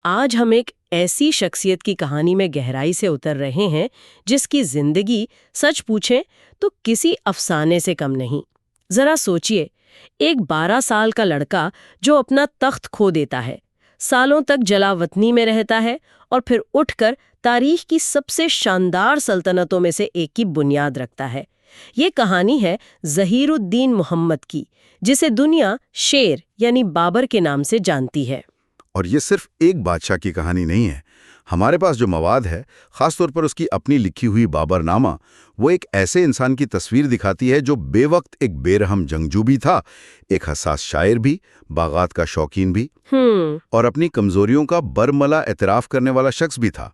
آج ہم ایک ایسی شخصیت کی کہانی میں گہرائی سے اتر رہے ہیں جس کی زندگی سچ پوچھیں تو کسی افسانے سے کم نہیں۔ ذرا سوچئے، ایک 12 سال کا لڑکا جو اپنا تخت کھو دیتا ہے، سالوں تک جلا وطنی میں رہتا ہے اور پھر اٹھ کر تاریخ کی سب سے شاندار سلطنتوں میں سے ایک کی بنیاد رکھتا ہے۔ یہ کہانی ہے ظہیر الدین محمد کی، جسے دنیا شیر یعنی بابر کے نام سے جانتی ہے۔ اور یہ صرف ایک بادشاہ کی کہانی نہیں ہے۔ ہمارے پاس جو مواد ہے، خاص طور پر اس کی اپنی لکھی ہوئی بابر نامہ، وہ ایک ایسے انسان کی تصویر دکھاتی ہے جو بے وقت ایک بے رحم جنگجو بھی تھا، ایک حساس شاعر بھی، باغات کا شوقین بھی، اور اپنی کمزوریوں کا برملا اعتراف کرنے والا شخص بھی تھا۔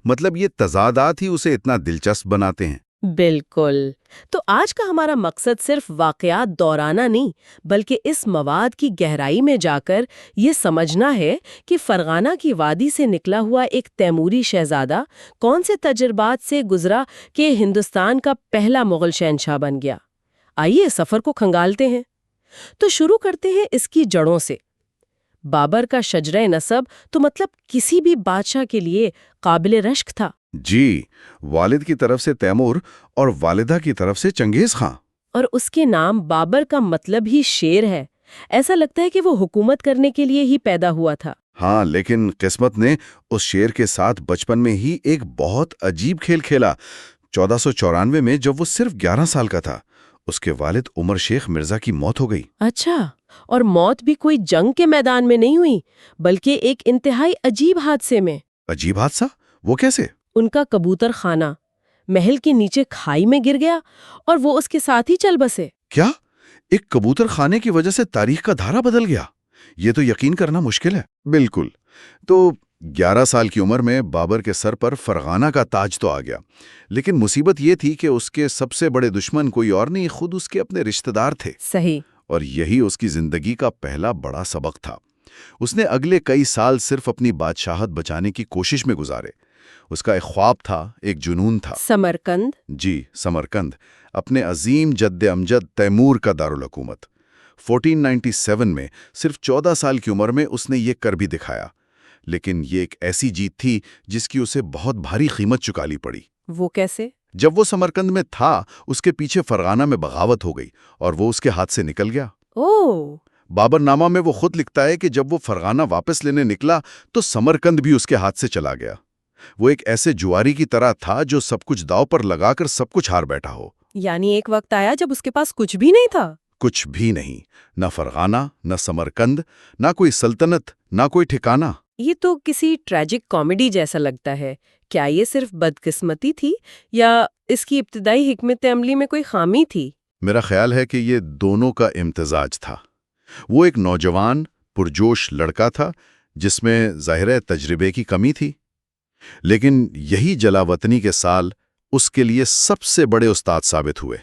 مطلب یہ تضادات ہی اسے اتنا دلچسپ بناتے ہیں۔ بالکل۔ تو آج کا ہمارا مقصد صرف واقعات دورانہ نہیں، بلکہ اس مواد کی گہرائی میں جا کر یہ سمجھنا ہے کہ فرغانہ کی وادی سے نکلا ہوا ایک تیموری شہزادہ کون سے تجربات سے گزرا کہ ہندوستان کا پہلا مغل شہنشاہ بن گیا۔ آئیے سفر کو کھنگالتے ہیں۔ تو شروع کرتے ہیں اس کی جڑوں سے۔ بابر کا شجرہ نسب تو مطلب کسی بھی بادشاہ کے لیے قابل رشک تھا۔ جی، والد کی طرف سے تیمور اور والدہ کی طرف سے چنگیز خان۔ اور اس کے نام بابر کا مطلب ہی شیر ہے۔ ایسا لگتا ہے کہ وہ حکومت کرنے کے لیے ہی پیدا ہوا تھا۔ ہاں، لیکن قسمت نے اس شیر کے ساتھ بچپن میں ہی ایک بہت عجیب کھیل کھیلا۔ 1494 میں جب وہ صرف 11 سال کا تھا، اس کے والد عمر شیخ مرزا کی موت ہو گئی۔ اچھا، اور موت بھی کوئی جنگ کے میدان میں نہیں ہوئی، بلکہ ایک انتہائی عجیب حادثے میں۔ عجیب حادثہ؟ وہ کیسے؟ ان کا کبوتر خانہ محل کے نیچے کھائی میں گر گیا اور وہ اس کے ساتھ ہی چل بسے۔ کیا؟ ایک کبوتر خانے کی وجہ سے تاریخ کا دھارا بدل گیا؟ یہ تو یقین کرنا مشکل ہے۔ بالکل۔ تو 11 سال کی عمر میں بابر کے سر پر فرغانہ کا تاج تو آ گیا، لیکن مصیبت یہ تھی کہ اس کے سب سے بڑے دشمن کوئی اور نہیں، خود اس کے اپنے رشتہ دار تھے۔ صحیح۔ اور یہی اس کی زندگی کا پہلا بڑا سبق تھا۔ اس نے اگلے کئی سال صرف اپنی بادشاہت بچانے کی کوشش میں گزارے۔ اس کا ایک خواب تھا، ایک جنون تھا۔ سمرقند؟ جی، سمرقند، اپنے عظیم جد امجد تیمور کا دارالحکومت۔ 1497 میں صرف 14 سال کی عمر میں اس نے یہ کر بھی دکھایا، لیکن یہ ایک ایسی جیت تھی جس کی اسے بہت بھاری قیمت چکانی پڑی۔ وہ کیسے؟ جب وہ سمرقند میں تھا، اس کے پیچھے فرغانہ میں بغاوت ہو گئی اور وہ اس کے ہاتھ سے نکل گیا۔ اوہ! بابر نامہ میں وہ خود لکھتا ہے کہ جب وہ فرغانہ واپس لینے نکلا تو سمرقند بھی اس کے ہاتھ سے چلا گیا۔ وہ ایک ایسے جواری کی طرح تھا جو سب کچھ داؤ پر لگا کر سب کچھ ہار بیٹھا ہو۔ یعنی ایک وقت آیا جب اس کے پاس کچھ بھی نہیں تھا؟ کچھ بھی نہیں، نہ فرغانہ، نہ سمرقند، نہ کوئی سلطنت، نہ کوئی ٹھکانہ۔ یہ تو کسی ٹریجک کامیڈی جیسا لگتا ہے۔ کیا یہ صرف بدقسمتی تھی یا اس کی ابتدائی حکمت عملی میں کوئی خامی تھی؟ میرا خیال ہے کہ یہ دونوں کا امتزاج تھا۔ وہ ایک نوجوان، پرجوش لڑکا تھا جس میں ظاہر تجربے کی کمی تھی، لیکن یہی جلا وطنی کے سال اس کے لیے سب سے بڑے استاد ثابت ہوئے۔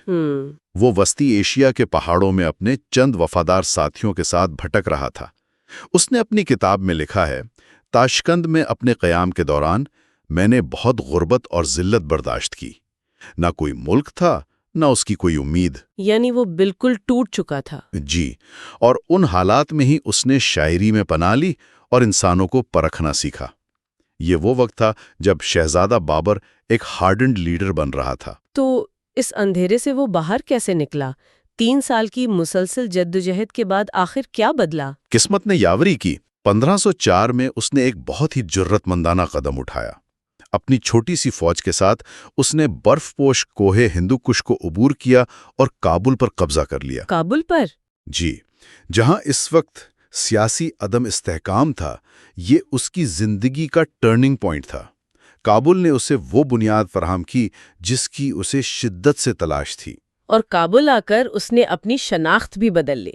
وہ وسطی ایشیا کے پہاڑوں میں اپنے چند وفادار ساتھیوں کے ساتھ بھٹک رہا تھا۔ اس نے اپنی کتاب میں لکھا ہے، تاشقند میں اپنے قیام کے دوران میں نے بہت غربت اور ذلت برداشت کی۔ نہ کوئی ملک تھا، نہ اس کی کوئی امید۔ یعنی وہ بالکل ٹوٹ چکا تھا۔ جی، اور ان حالات میں ہی اس نے شاعری میں پناہ لی اور انسانوں کو پرکھنا سیکھا۔ یہ وہ وقت تھا جب شہزادہ بابر ایک ہارڈنڈ لیڈر بن رہا تھا۔ تو اس اندھیرے سے وہ باہر کیسے نکلا؟ 3 سال کی مسلسل جدوجہد کے بعد آخر کیا بدلا؟ قسمت نے یاوری کی۔ 1504 میں اس نے ایک بہت ہی جرت مندانہ قدم اٹھایا۔ اپنی چھوٹی سی فوج کے ساتھ اس نے برف پوش کوہ ہندو کش کو عبور کیا اور کابل پر قبضہ کر لیا۔ کابل پر؟ جی، جہاں اس وقت سیاسی عدم استحکام تھا، یہ اس کی زندگی کا ٹرننگ پوائنٹ تھا۔ کابل نے اسے وہ بنیاد فراہم کی جس کی اسے شدت سے تلاش تھی۔ اور کابل آ کر اس نے اپنی شناخت بھی بدل لی۔